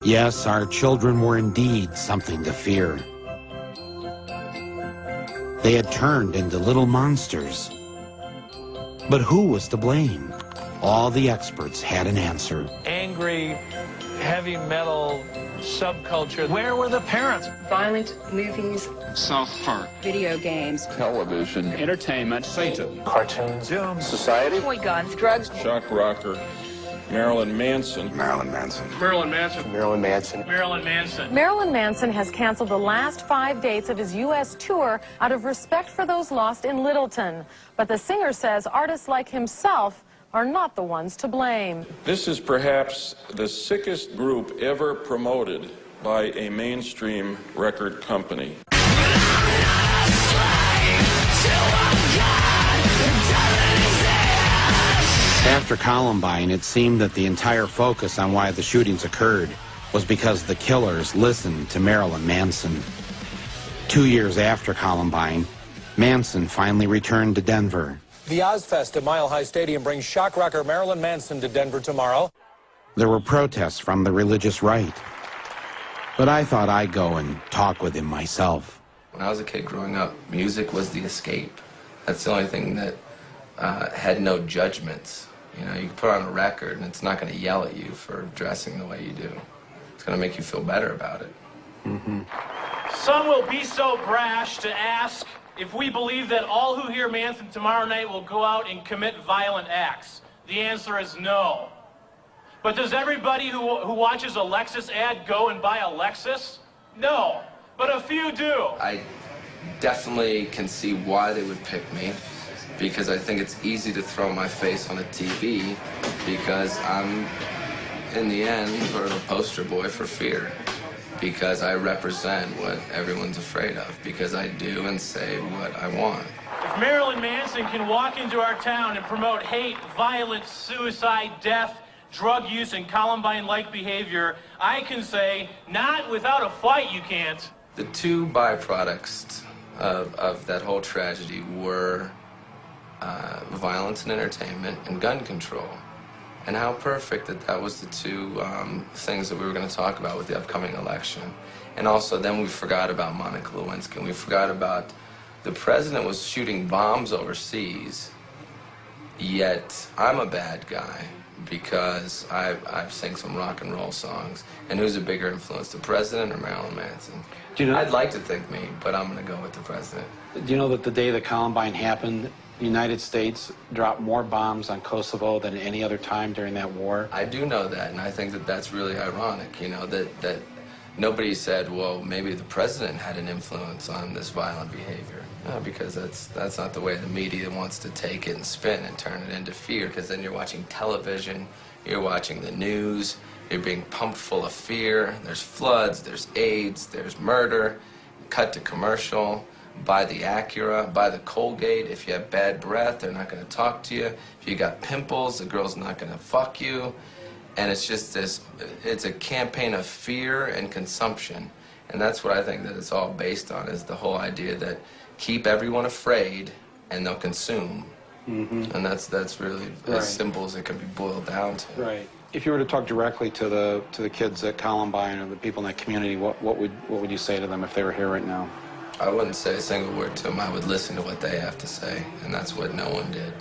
Yes, our children were indeed something to fear. They had turned into little monsters. But who was to blame? All the experts had an answer. Angry, heavy metal subculture. Where were the parents? Violent movies. South Park. Video games. Television. Entertainment. Satan. Cartoons. Films. Society. Toy guns. Drugs. Shock rocker. Marilyn Manson. Marilyn Manson. Marilyn Manson. Marilyn Manson. Marilyn Manson. Marilyn Manson has canceled the last 5 dates of his U.S. tour out of respect for those lost in Littleton. But the singer says artists like himself are not the ones to blame. This is perhaps the sickest group ever promoted by a mainstream record company. After Columbine, it seemed that the entire focus on why the shootings occurred was because the killers listened to Marilyn Manson. 2 years after Columbine, Manson finally returned to Denver. The Ozfest at Mile High Stadium brings shock rocker Marilyn Manson to Denver tomorrow. There were protests from the religious right. But I thought I'd go and talk with him myself. When I was a kid growing up, music was the escape. That's the only thing that had no judgments. You know, you can put on a record and it's not going to yell at you for dressing the way you do. It's going to make you feel better about it. Some will be so brash to ask if we believe that all who hear Manson tomorrow night will go out and commit violent acts. The answer is no. But does everybody who watches a Lexus ad go and buy a Lexus? No, but a few do. I definitely can see why they would pick me, because I think it's easy to throw my face on a TV, because I'm, in the end, sort of a poster boy for fear. Because I represent what everyone's afraid of, because I do and say what I want. If Marilyn Manson can walk into our town and promote hate, violence, suicide, death, drug use, and Columbine-like behavior, I can say, not without a fight you can't. The two byproducts of that whole tragedy were violence and entertainment and gun control. And how perfect that was the two things that we were going to talk about with the upcoming election. And also then we forgot about Monica Lewinsky, and we forgot about the president was shooting bombs overseas, yet I'm a bad guy because I've sang some rock and roll songs. And who's a bigger influence, the president or Marilyn Manson? Do you know, I'd like to think me, but I'm going to go with the president. do you know that the day that Columbine happened, the United States dropped more bombs on Kosovo than any other time during that war? I do know that, and I think that that's really ironic, you know, that nobody said, well, maybe the president had an influence on this violent behavior. No, because that's not the way the media wants to take it and spin and turn it into fear, because then you're watching television, you're watching the news, you're being pumped full of fear. There's floods, there's AIDS, there's murder, cut to commercial. Buy the Acura, buy the Colgate. If you have bad breath, they're not going to talk to you. If you got pimples, the girl's not going to fuck you. And it's just this, it's a campaign of fear and consumption. And that's what I think that it's all based on, is the whole idea that keep everyone afraid and they'll consume. And that's really as simple as it can be boiled down to. Right. If you were to talk directly to the kids at Columbine or the people in that community, what would you say to them if they were here right now? I wouldn't say a single word to them. I would listen to what they have to say, and that's what no one did.